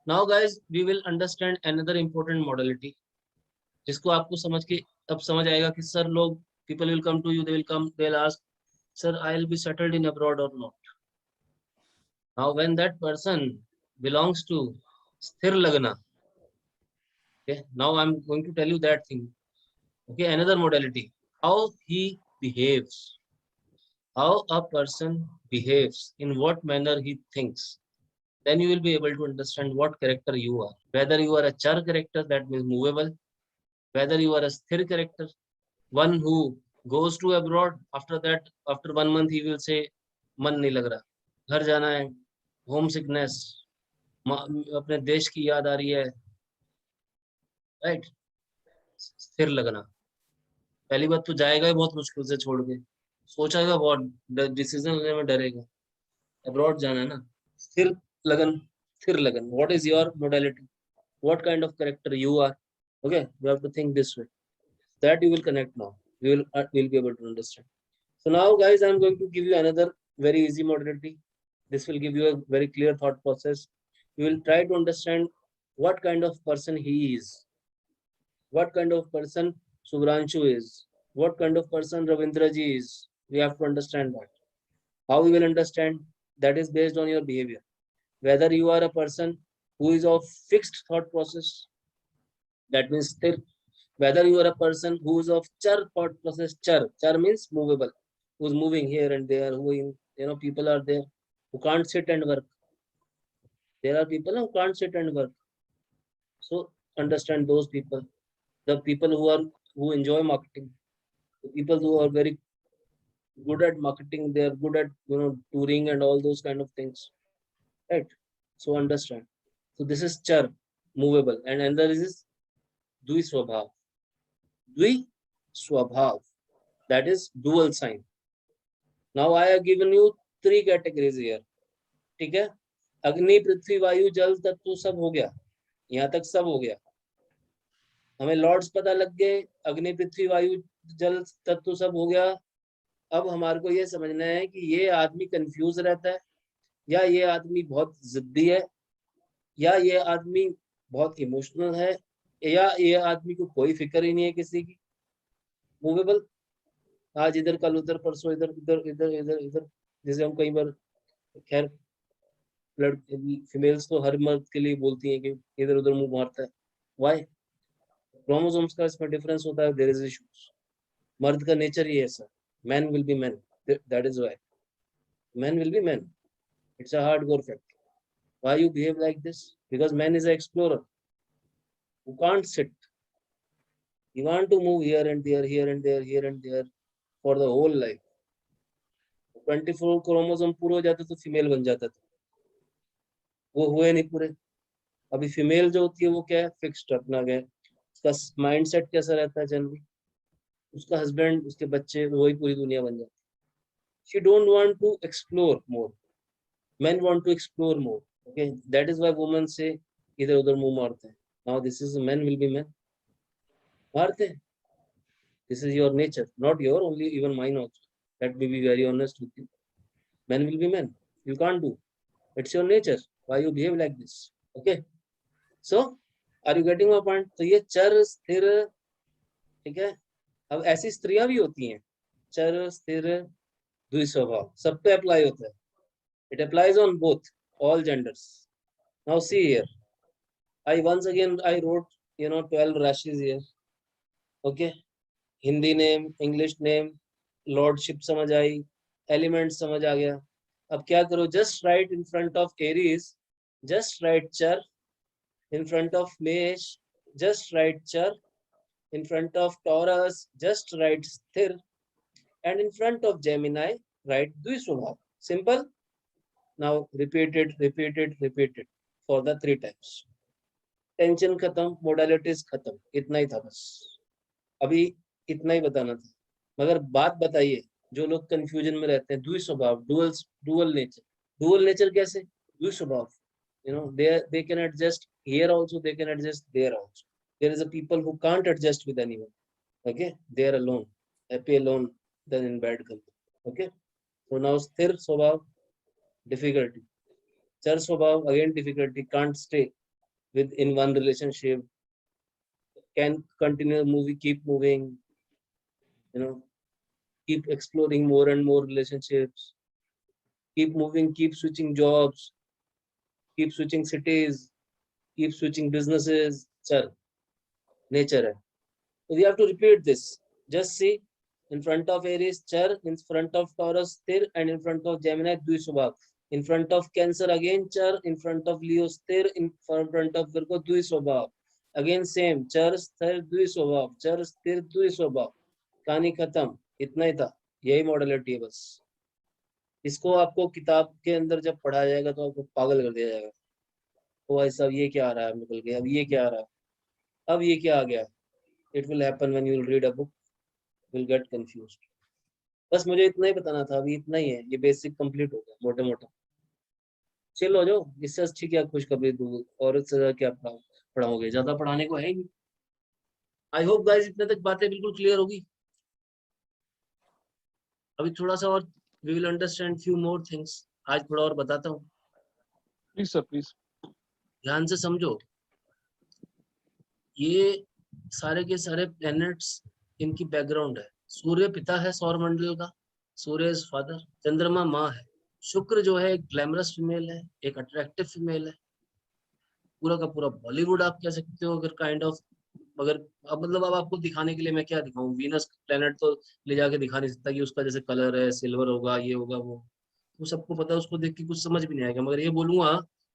Now guys we will understand another important modality, जिसको आपको समझ के अब समझ आएगा कि सर लोग people will come to you, they will come, they will ask sir I will be settled in abroad or not. Now when that person belongs to स्थिर लगना, okay, now I'm going to tell you that thing. Okay, another modality, how he behaves, how a person behaves, in what manner he thinks, then you will be able to understand what character you are. Whether you are a char character, that means movable, whether you are a sthir character, one who goes to abroad, after that, after 1 month, he will say, मन नहीं लग रहा, घर जाना है, home sickness, अपने देश की याद आ रही है, राइट. स्थिर लगना, पहली बात तो जाएगा ही बहुत मुश्किल से छोड़ के, सोचेगा बहुत, डिसीजन लेने में डरेगा, अब्रॉड जाना है ना. स्थिर लगन, स्थिर लगन, what is your modality, what kind of character you are. Okay, you have to think this way, that you will connect. Now we'll be able to understand. So now guys, I'm going to give you another very easy modality. This will give you a very clear thought process. You will try to understand what kind of person he is, what kind of person Subhranshu is, what kind of person Ravindra ji is. We have to understand that. How we will understand? That is based on your behavior. Whether you are a person who is of fixed thought process, that means sthir. Whether you are a person who is of char thought process, char means movable, who's moving here and there, who people are there who can't sit and work. There are people who can't sit and work. So understand those people. The people who enjoy marketing, the people who are very good at marketing, they are good at touring and all those kind of things, right? So understand. So this is char, movable, and another is dvi swabhav. Dvi swabhav, that is dual sign. Now I have given you 3 categories here. ठीक है, अग्नि पृथ्वी वायु जल तत्व सब हो गया, यहाँ तक सब हो गया. हमें लॉर्ड्स पता लग गए, अग्नि पृथ्वी वायु जल तत्व सब हो गया. अब हमारे को ये समझना है कि ये आदमी कंफ्यूज रहता है, या ये आदमी बहुत जिद्दी है, या ये आदमी बहुत इमोशनल है, या ये आदमी को कोई फिक्र ही नहीं है किसी की. मूवेबल, आज इधर कल उधर परसों इधर इधर इधर इधर इधर. जैसे हम कई बार, खैर फीमेल्स तो हर मर्द के लिए बोलती हैं कि इधर उधर मुंह मारता है. वाई? क्रोमोसोम्स का इसमें डिफरेंस होता है, देयर इज इश्यूज. मर्द का नेचर ही ऐसा, man will be man, that is why man will be man. It's a hardcore fact. Why you behave like this? Because man is a explorer who can't sit. You want to move here and there, here and there, here and there for the whole life. 24 chromosome पूरे हो जाते तो female बन जाता था, वो हुए नहीं पूरे. अभी फीमेल जो होती है वो क्या है, फिक्स्ड अपना गए. उसका माइंडसेट कैसा रहता है जनरली, उसका हस्बैंड, उसके बच्चे, वही पूरी दुनिया बन जाती. She don't want to explore more, men want to explore more. Okay, that is why women say इधर उधर मुंह मारते हैं. Now this is men will be men, मारते हैं. This is your nature, not your only, even mine also. Let me be very honest with you. Men will be men. You can't do. It's your nature. Why you behave like this? Okay. So, are you getting my point? तो ये चर स्थिर, ठीक है. अब ऐसी स्त्रियां भी होती हैं, चर स्थिर द्विस्वभाव, सब पे अप्लाई होता है. It applies on both, all genders. Now see here. I once again I wrote 12 rashis here. Okay. Hindi name, English name, lordship समझ आई, एलिमेंट समझ आ गया. अब क्या करो, just right in front of Aries, just right चर. In front of Mesh, just right चर. In front of Taurus, just right स्थिर. And in front of Gemini, right द्विस्वभाव. Simple. Now repeated for the 3 times. Tension खत्म, modalities खत्म, इतना ही था बस. अभी इतना ही बताना था. मगर बात बताइए, जो लोग कंफ्यूजन में रहते हैं, द्विस्वभाव, डुअल नेचर. डुअल नेचर कैसे? द्विस्वभाव, they can adjust here also, they can adjust there also. There is a people who can't adjust with anyone. Okay, they are alone, happy alone than in bad company. Okay, so now sthir swabhav, difficulty. Char swabhav, again difficulty, can't stay. with in one relationship, can continue moving, keep moving, you know, keep exploring more and more relationships, keep moving, keep switching jobs, keep switching cities, keep switching businesses. Sir, nature है. So we have to repeat this. Just see, in front of Aries, Char, in front of Taurus, Sthir, and in front of Gemini, Dvisvabhav. In front of Cancer, again Char, in front of Leo, Sthir, in front of Virgo, Dvisvabhav. Again same, Char, Sthir, Dvisvabhav, Char, Sthir, Dvisvabhav. कहानी खत्म. इतना ही था. यही modality है बस. इसको आपको किताब के अंदर जब पढ़ाया जाएगा तो आपको पागल कर दिया जाएगा. तो भाई साहब ये क्या आ रहा है निकल के, अब ये क्या आ रहा है, अब ये क्या आ गया. It will happen when you will read a book, you will get confused. बस मुझे इतना ही बताना था. अभी इतना ही है. ये बेसिक कंप्लीट हो गया मोटे मोटा. चलो जाओ. इससे अच्छी क्या खुशखबरी दूँ और इससे ज्यादा क्या पढ़ाओगे. ज्यादा पढ़ाने को है ही नहीं. आई होप गाइस इतने तक बातें बिल्कुल क्लियर होगी. अभी थोड़ा सा और we will understand few more things. आज थोड़ा और बताता हूँ. Please sir please. ध्यान से समझो. ये सारे के सारे प्लैनेट्स, इनकी बैकग्राउंड है. सूर्य पिता है सौर मंडल का. सूर्य इज फादर. चंद्रमा माँ है. शुक्र जो है एक ग्लैमरस फीमेल है, एक अट्रैक्टिव फीमेल है. पूरा का पूरा बॉलीवुड आप कह सकते हो अगर काइंड ऑफ. अगर अब मतलब अब आपको दिखाने के लिए मैं क्या दिखाऊं. वीनस प्लेनेट तो ले जाके दिखा नहीं सकता कि उसका जैसे कलर है, सिल्वर होगा, ये होगा वो सबको पता है. उसको देख के कुछ समझ भी नहीं आएगा. मगर ये बोलूंगा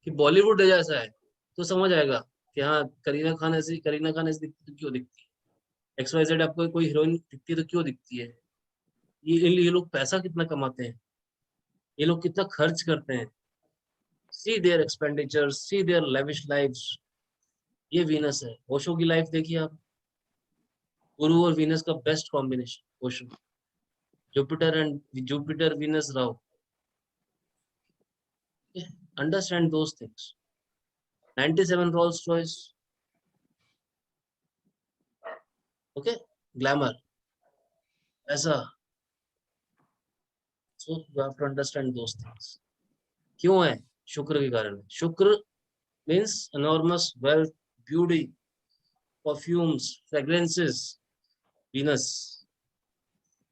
कि बॉलीवुड जैसा है तो समझ आएगा कि हाँ करीना खान ऐसी दिखती तो क्यों दिखती है. XYZ आपको कोई हीरोइन दिखती है तो क्यों दिखती है. ये लोग पैसा कितना कमाते हैं, ये लोग कितना खर्च करते हैं. See their expenditure, see their lavish lifes. ये वीनस है. ओशो की लाइफ देखिए आप. गुरु और वीनस का best combination Osho. Jupiter Venus Rahu. Understand those things. 97 Rolls Royce. Okay. Glamour ऐसा. So you have to understand those things. क्यों है. शुक्र के कारण. Shukra means enormous wealth, beauty, perfumes, fragrances. Venus,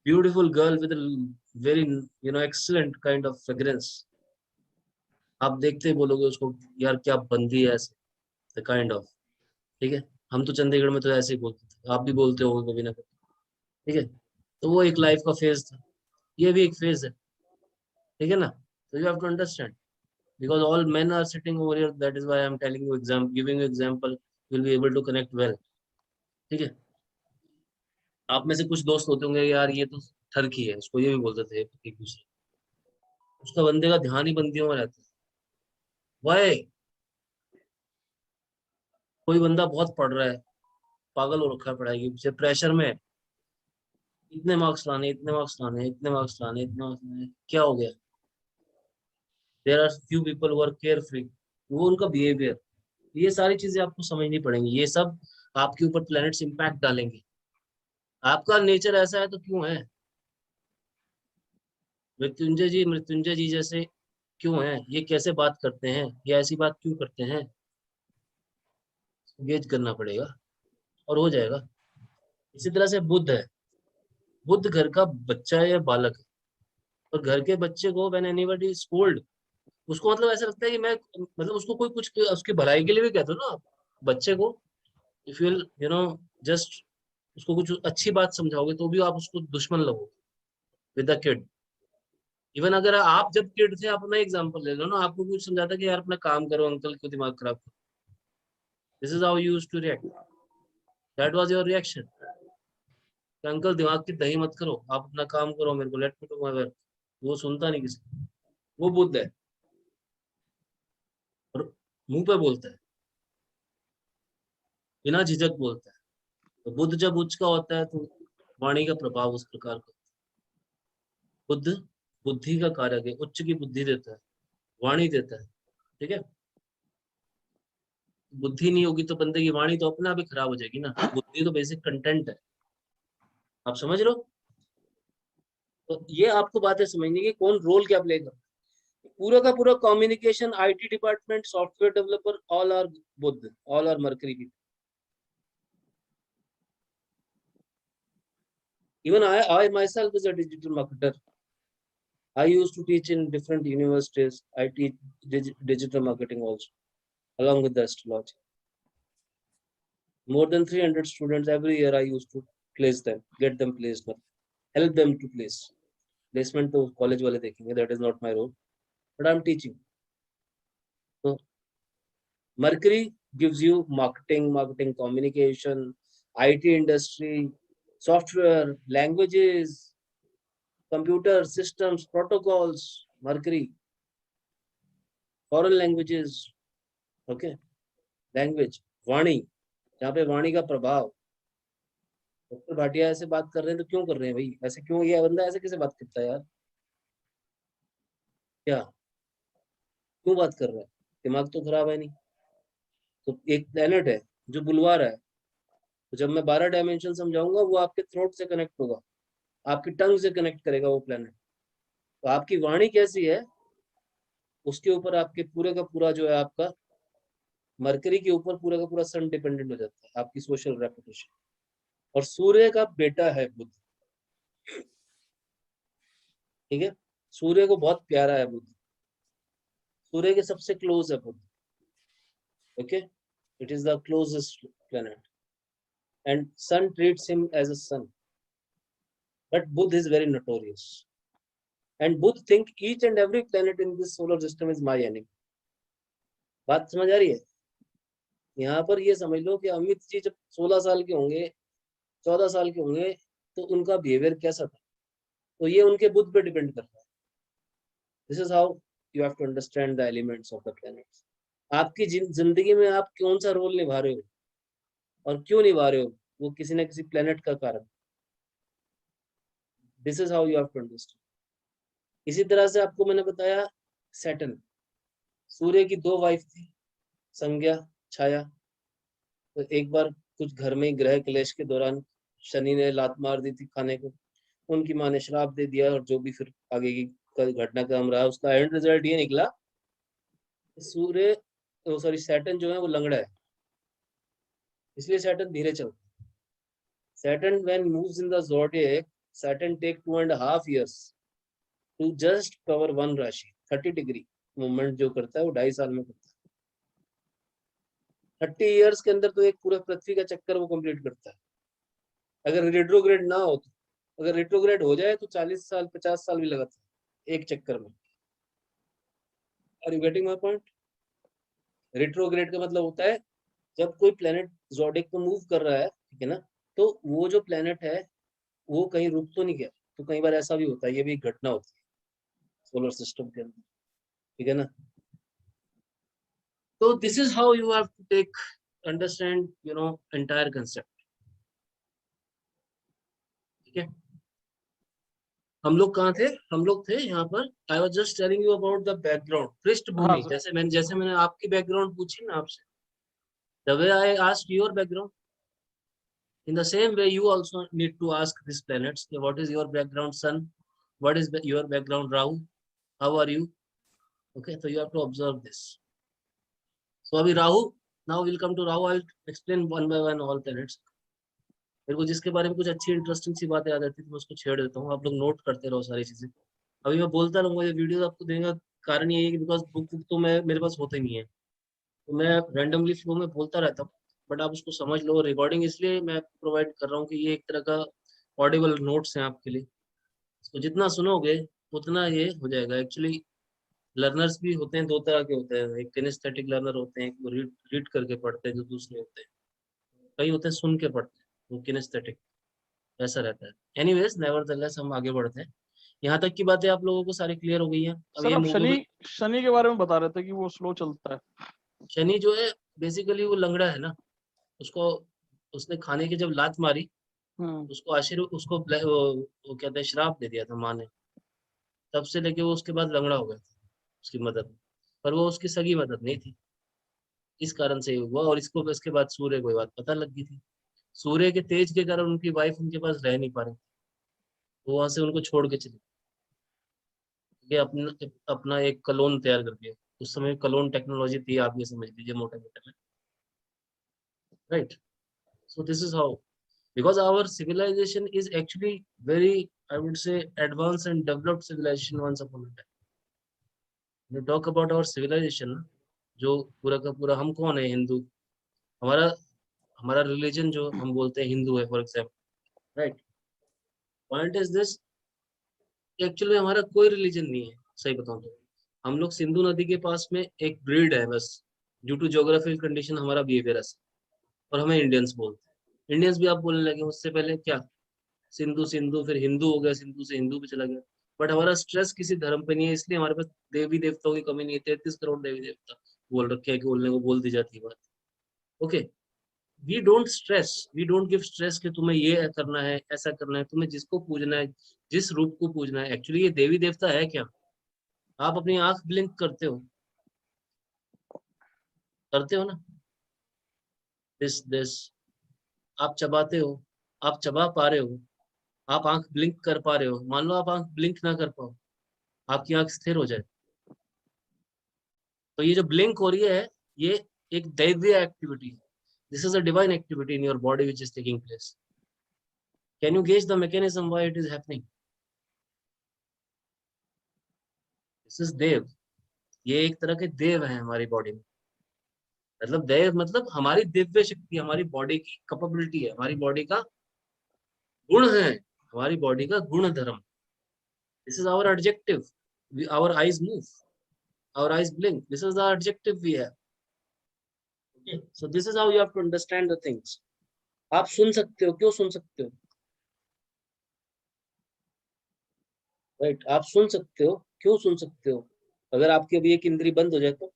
beautiful girl with a very excellent kind of fragrance. आप देखते ही बोलोगे उसको यार क्या बंदी है ऐसे. The kind of. ठीक है. हम तो चंडीगढ़ में तो ऐसे ही बोलते थे. आप भी बोलते हो कभी ना कभी. ठीक है. तो वो एक लाइफ का फेज था. ये भी एक फेज है. ठीक है ना. तो you have to understand because all men are sitting over here. That is why I am telling you giving you example. You will be able to connect well. ठीक है. आप में से कुछ दोस्त होते होंगे यार ये तो ठरकी है, उसको ये भी बोलते थे एक दूसरे. उसका बंदे का ध्यान ही बंदियों में रहता है. वाई. कोई बंदा बहुत पढ़ रहा है, पागल हो रखा है पढ़ाई के पीछे, प्रेशर में. इतने मार्क्स लाने, इतने मार्क्स लाने, इतने मार्क्स लाने, इतने मार्क्स लाने. क्या हो गया. There are few people who are carefree. वो उनका बिहेवियर. ये सारी चीजें आपको समझनी पड़ेंगी. ये सब आपके ऊपर प्लैनेट्स इम्पैक्ट डालेंगे. आपका नेचर ऐसा है तो क्यों है. मृत्युंजय जी जैसे क्यों हैं. ये कैसे बात करते हैं, ये ऐसी बात क्यों करते हैं. गेज करना पड़ेगा और हो जाएगा. इसी तरह से बुध है. बुध घर का बच्चा है या बालक है. और घर के बच्चे को व्हेन एनीबॉडी स्कोल्ड, उसको मतलब ऐसा लगता है कि मैं मतलब उसको कोई कुछ उसकी भलाई के लिए भी कहते हो ना आप बच्चे को. इफ यू जस्ट उसको कुछ अच्छी बात समझाओगे तो भी आप उसको दुश्मन लगोगे विद द किड. इवन अगर आप जब किड थे, आप अपना एग्जांपल ले लो ना. आपको कुछ समझाता कि यार अपना काम करो, अंकल क्यों दिमाग खराब करो. This is how you used to react. That was your reaction. Uncle दिमाग की दही मत करो, आप अपना काम करो, मेरे को let me do my work. वो सुनता नहीं किसी. वो बुद्ध है और मुंह पे बोलता है, बिना झिझक बोलता है. तो बुद्ध जब उच्च का होता है तो वाणी का प्रभाव उस प्रकार का. बुद्ध बुद्धि का कारक है. उच्च की बुद्धि देता है, वाणी देता है. ठीक है. बुद्धि नहीं होगी तो बंदे की वाणी तो अपने आप ही खराब हो जाएगी ना. बुद्धि तो बेसिक कंटेंट है. आप समझ लो. तो ये आपको बातें समझनी कि कौन रोल क्या प्ले कर. पूरा का पूरा communication, IT department, software developer, all are Budh, all are Mercury. Even I myself is a digital marketer. I used to teach in different universities. I teach digital marketing also, along with the astrology. More than 300 students every year I used to place them, get them placed, help them to place. Placement to college wale dekhenge, that is not my role, but I'm teaching. So Mercury gives you marketing communication, IT industry, software, languages, computer systems, protocols, Mercury, foreign languages, okay, language, वाणी, जहाँ पे वाणी का प्रभाव. Doctor Bhatia ऐसे बात कर रहे हैं तो क्यों कर रहे हैं भाई, ऐसे क्यों, ये बंदा ऐसे कैसे बात करता है यार, क्या क्यों बात कर रहा है, दिमाग तो खराब है नहीं. तो एक प्लेनेट है जो बुलवा रहा है, तो जब मैं 12 डायमेंशन समझाऊंगा वो आपके थ्रोट से कनेक्ट होगा, आपकी टंग से कनेक्ट करेगा वो प्लेनेट. तो आपकी वाणी कैसी है उसके ऊपर आपके पूरे का पूरा जो है आपका मरकरी के ऊपर पूरा का पूरा सन डिपेंडेंट हो जाता है, आपकी सोशल रेपुटेशन. और सूर्य का बेटा है बुध, ठीक है, सूर्य को बहुत प्यारा है बुध, सूर्य के सबसे क्लोज है Budh. Okay, it is the closest planet and sun treats him as a son, but Budh is very notorious and Budh think each and every planet in this solar system is my enemy. बात समझ आ रही है? यहाँ पर ये समझ लो कि अमित जी जब 16 साल के होंगे, 14 साल के होंगे, तो उनका बिहेवियर कैसा था, तो ये उनके बुध पे डिपेंड करता है. This is how you have to understand the elements of the planets. आपकी जिंदगी में आप कौन सा रोल निभा रहे हो और क्यों निभा रहे हो, वो किसी न किसी प्लैनेट का कारण. This is how you have to understand. इसी तरह से आपको मैंने बताया सैटर्न, सूर्य की 2 वाइफ थी, संज्ञा, छाया. तो एक बार कुछ घर में ग्रह क्लेश के दौरान शनि ने लात मार दी थी खाने को, उनकी माँ ने श्राप दे दिया, और जो भी फिर आगे की घटनाक्रम रहा उसका एंड रिजल्ट ये निकला, सूर्य सॉरी सैटर्न जो है वो लंगड़ा है, इसलिए सैटर्न धीरे चलता है. Saturn when moves in the zodiac, Saturn take 2.5 years to just cover one rashi. 30 degree movement जो करता है वो 2.5 साल में करता है. 30 years के अंदर तो एक पूरा पृथ्वी का चक्कर वो कंप्लीट करता है. अगर रेट्रोग्रेड ना हो तो, अगर रेट्रोग्रेड हो जाए तो 40 साल 50 साल भी लगाता है एक चक्कर में. Are you getting my point? Retrograde का मतलब होता है जब कोई प्लेनेट ज़ोडिएक में मूव कर रहा है, ठीक है ना, तो वो जो प्लेनेट है वो कहीं रुक तो नहीं गया. तो कई बार ऐसा भी होता है, ये भी एक घटना होती है सोलर सिस्टम के अंदर, ठीक है ना. तो this is how you have to take understand entire concept. ठीक है, हम लोग कहाँ थे, हम लोग थे यहाँ पर. I was just telling you about the background, हाँ पृष्ठभूमि. सर. जैसे मैंने आपकी बैकग्राउंड पूछी ना आपसे, the way I asked your background, in the same way you also need to ask these planets, what is your background sun, what is your background Rahu, how are you. Okay, so you have to observe this. So abhi Rahu, now we'll come to Rahu. I'll explain one by one all planets. मेरे को जिसके बारे में कुछ अच्छी interesting सी बातें याद आती है तो मैं उसको छेड़ देता हूँ, आप लोग नोट करते रहो सारी चीजें. अभी मैं बोलता रहूंगा, ये वीडियो आपको देने का कारण ये है कि बिकॉज बुक तो मैं मेरे पास होता ही नहीं है, तो मैं रैंडमली फ्लो में बोलता रहता हूँ. बट आप उसको समझ लो. रिकॉर्डिंग इसलिए मैं प्रोवाइड कर रहा हूँ कि ये एक तरह का ऑडिबल नोट्स हैं आपके लिए. तो जितना सुनोगे उतना ये हो जाएगा. एक्चुअली लर्नर्स भी होते हैं, 2 तरह के होते हैं. एक किनेस्थेटिक लर्नर होते हैं, एक रीड रीड करके पढ़ते हैं, जो दूसरे होते हैं. कई होते हैं सुन के पढ़ते हैं, वो किनेस्थेटिक, ऐसा रहता है. एनीवेज नेवरदलेस हम आगे बढ़ते हैं. यहाँ तक की बातें आप लोगों को सारी क्लियर हो गई हैं. अब सर ये आप मूवी शनि में शनि के बारे में बता रहे थे कि वो स्लो चलता है. शनि जो है बेसिकली वो लंगड़ा है ना, उसको उसने खाने की जब लात मारी, हम्म. उसको आशीर्वाद, उसको वो कहते हैं श्राप दे दिया था माँ ने. तब से लेके वो उसके बाद लंगड़ा हो गया था उसकी मदद, पर वो उसकी सगी मदद नहीं थी, इस कारण से हुआ. और इसको इसके बाद सूर्य को ये बात पता लग गई थी. सूर्य के तेज के कारण उनकी वाइफ उनके पास रह नहीं पा रही, वो वहां से उनको छोड़ के चली. ये अपना एक कलोन तैयार करके, उस समय कलोन टेक्नोलॉजी थी, आप ये समझ लीजिए मोटे मोटे में, right. So this is how, because our civilization is actually very, I would say, advanced and developed civilization once upon a time. When you talk about our civilization, जो पूरा का पूरा, हम कौन है? हिंदू. हमारा हमारा रिलीजन जो हम बोलते हैं हिंदू है, for example, right. Point is this, actually हमारा कोई रिलीजन नहीं है, सही बताऊं तो. हम लोग सिंधु नदी के पास में एक ब्रीड है बस, ड्यू टू ज्योग्राफिकल कंडीशन हमारा बिहेवियर है, और हमें इंडियंस बोलते हैं. इंडियंस भी आप बोलने लगे, उससे पहले क्या, सिंधु सिंधु, फिर हिंदू हो गया, सिंधु से हिंदू पे चला गया. बट हमारा स्ट्रेस किसी धर्म पे नहीं है, इसलिए हमारे पास देवी देवताओं की कमी नहीं है. 33 करोड़ देवी देवता बोल रखे हैं कि बोलने को बोल दी जाती है बात. Okay, we don't stress, we don't give stress कि तुम्हें ये करना है, ऐसा करना है, तुम्हें जिसको पूजना है, जिस रूप को पूजना है. एक्चुअली ये देवी देवता है क्या? आप अपनी आंख ब्लिंक करते हो ना, दिस, आप चबाते हो, आप चबा पा रहे हो, आप आंख ब्लिंक कर पा रहे हो. मान लो आप आंख ब्लिंक ना कर पाओ, आपकी आंख स्थिर हो जाए, तो ये जो ब्लिंक हो रही है, ये एक दैवीय एक्टिविटी है. This is a divine activity in your body which is taking place. Can you gauge the mechanism why it is happening? This is देव. ये एक तरह के देव है हमारी बॉडी में. मतलब देव मतलब हमारी दिव्य शक्ति, हमारी बॉडी की कैपेबिलिटी है, हमारी बॉडी का गुण है, हमारी बॉडी का गुण धर्म. This is our adjective. Our eyes move, our eyes blink, this is the adjective we have. Okay, so this is how you have to understand the things. आप सुन सकते हो, क्यों सुन सकते हो? राइट, आप सुन सकते हो, क्यों सुन सकते हो? अगर आपकी अभी एक इंद्री बंद हो जाए तो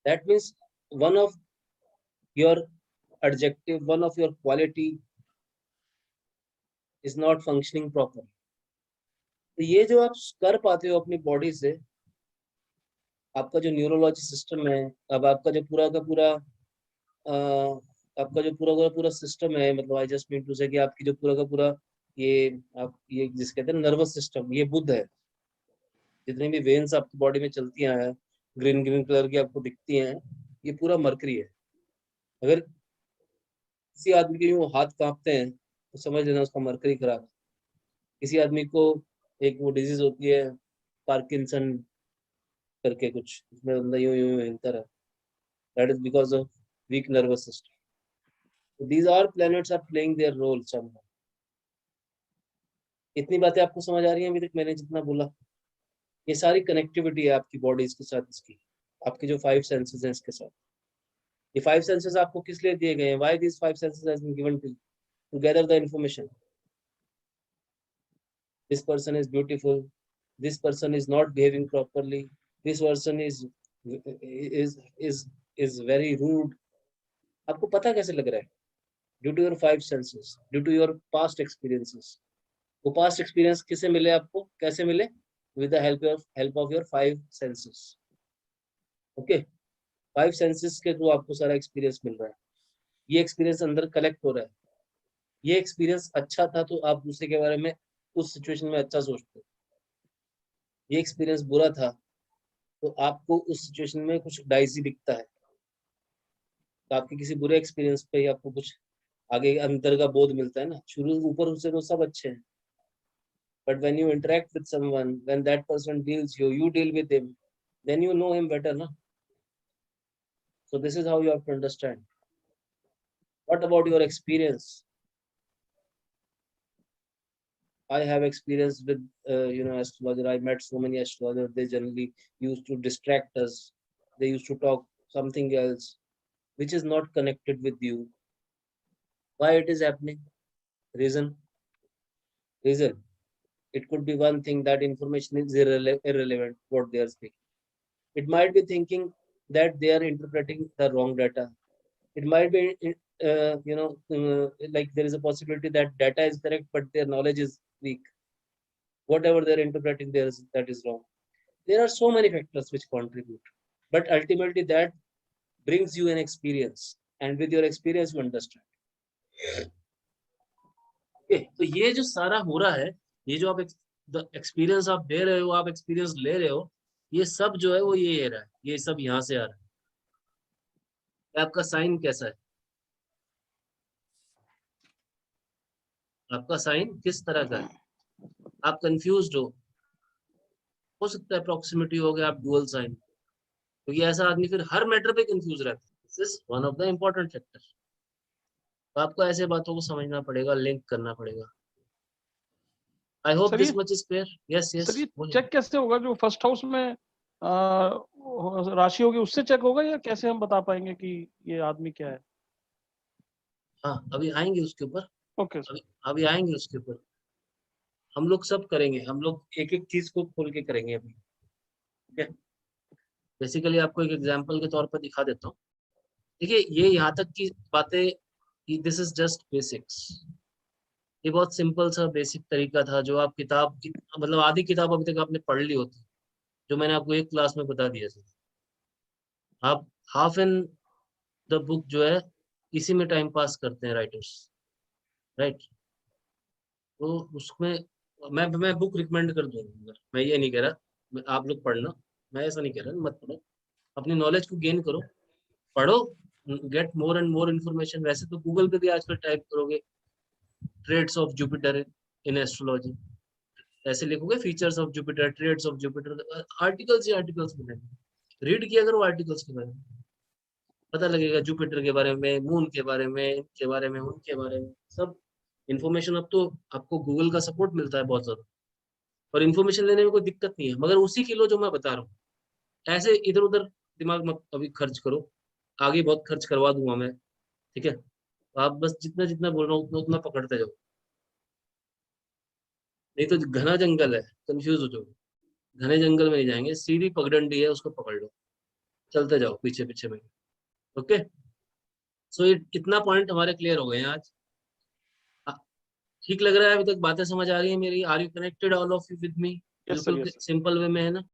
that means one of your adjective, one of your quality is not functioning proper. तो ये जो आप कर पाते हो अपनी बॉडी से, आपका जो न्यूरोलॉजी सिस्टम है, अब आपका जो पूरा का पूरा आपका जो पूरा का पूरा सिस्टम है, मतलब आई जस्ट मीन टू से कि आपकी जो पूरा का पूरा ये आप ये जिस कहते हैं नर्वस सिस्टम, ये बुध है. जितनी भी वेन्स आपकी बॉडी में चलती हैं, ग्रीन ग्रीन कलर की आपको दिखती हैं, ये पूरा मरकरी है. अगर किसी आदमी के यूं हाथ कांपते हैं तो समझ लेना उसका मरकरी खराब है. किसी आदमी को एक वो डिजीज होती है पार्किंसन करके कुछ, उसमें अंदर यूं यूं हिलता रहा, that is because of weak nervous system. These are planets are playing their role somehow. इतनी बातें आपको समझ आ रही हैं अभी तक मैंने जितना बोला? ये सारी कनेक्टिविटी है आपकी बॉडीज के साथ, इसकी आपके जो 5 सेंसेस हैं इसके साथ. ये 5 सेंसेस आपको किस लिए दिए गए हैं? Why this 5 senses has been given to gather the information. This person is beautiful, this person is not behaving properly, this person is very rude. आपको पता कैसे लग रहा है? Due to your 5 senses, due to your past experiences. वो past experience किसे मिले आपको, कैसे मिले? With the help of your 5 senses. Okay, 5 senses के थ्रू आपको सारा experience मिल रहा है. ये experience अंदर collect हो रहा है. ये experience अच्छा था तो आप दूसरे के बारे में उस सिचुएशन में अच्छा सोचते हो. ये एक्सपीरियंस बुरा था तो आपको उस सिचुएशन में कुछ डाइजी दिखता है. तो आपके किसी बुरे एक्सपीरियंस पे ही आपको कुछ आगे अंतर का बोध मिलता है ना. शुरू ऊपर से तो सब अच्छे हैं, but when you interact with someone, when that person deals you deal with him, then you know him better na. So this is how you have to understand. What about your experience? I have experience with astrologer. I met so many astrologers. They generally used to distract us. They used to talk something else which is not connected with you. Why it is happening? Reason. It could be one thing that information is irrelevant what they are speaking. It might be thinking that they are interpreting the wrong data. It might be like there is a possibility that data is correct but their knowledge is weak. Whatever they're interpreting there is, that is wrong. There are so many factors which contribute, but ultimately that brings you an experience, and with your experience you understand. Okay, तो ये जो सारा हो रहा है, ये जो आप द एक्सपीरियंस आप दे रहे हो, आप एक्सपीरियंस ले रहे हो, ये सब जो है वो ये रहा है, ये सब यहाँ से आ रहा है। आपका साइन कैसा है, आपका साइन किस तरह का है, आप कंफ्यूज्ड हो सकता है प्रॉक्सिमिटी हो गया, आप डुअल साइन, क्योंकि ऐसा आदमी फिर हर मैटर पे कंफ्यूज रहता है। This is one of the important factor. तो आपको ऐसे बातों को समझना पड़ेगा, लिंक करना पड़ेगा। आई होप सर दिस ये much is clear. Yes yes, sir ये चेक कैसे होगा, जो फर्स्ट हाउस में राशि होगी उससे चेक होगा, या कैसे हम बता पाएंगे कि ये आदमी क्या है? हाँ अभी आएंगे उसके ऊपर, ओके सर। अभी अभी आएंगे उसके ऊपर। हम लोग सब करेंगे, हम लोग एक एक चीज को खोल के करेंगे अभी, ठीक है। बेसिकली आपको एक एग्जांपल के तौर पर दिखा देता हूँ। देखिए ये यहाँ तक की बातें, दिस इज जस्ट बेसिक्स। ये बहुत सिंपल सा बेसिक तरीका था जो आप किताब की, मतलब आधी किताब अभी तक आपने पढ़ ली होती, जो मैंने आपको एक क्लास में बता दिया था। आप हाफ इन द बुक जो है इसी में टाइम पास करते हैं राइटर्स, राइट। तो उसमें मैं बुक रिकमेंड कर दूंगा, मैं ये नहीं कह रहा आप लोग पढ़ना, मैं ऐसा नहीं कह रहा, मत पढ़ो, अपनी नॉलेज को गेन करो, पढ़ो, get more and more information. वैसे तो गूगल पे भी आजकल टाइप करोगे trades of Jupiter in astrology, ऐसे लिखोगे features of Jupiter, trades of Jupiter, articles ही आर्टिकल्स मिलेंगे। रीड किया करो आर्टिकल्स के बारे में, पता लगेगा जुपिटर के बारे में, मून के बारे में, इनके बारे में, उनके बारे में, सब इन्फॉर्मेशन। अब तो आपको गूगल का सपोर्ट मिलता है बहुत ज्यादा, और इन्फॉर्मेशन लेने में कोई दिक्कत नहीं है, मगर उसी किलो जो मैं बता रहा हूँ, ऐसे इधर उधर दिमाग मत अभी खर्च करो, आगे बहुत खर्च करवा दूंगा मैं, ठीक है। तो आप बस जितना जितना बोल रहा हूँ उतना उतना पकड़ते जाओ, नहीं तो घना जंगल है, कंफ्यूज हो जाओ। घने जंगल में नहीं जाएंगे, सीधी पगडंडी है, उसको पकड़ लो, चलते जाओ पीछे पीछे में। ओके, सो ये इतना पॉइंट हमारे क्लियर हो गए हैं आज। आ- ठीक लग रहा है अभी तक, बातें समझ आ रही है मेरी? Are you connected all of you with me? Yes sir, बिल्कुल यस सर। सिंपल वे में है ना?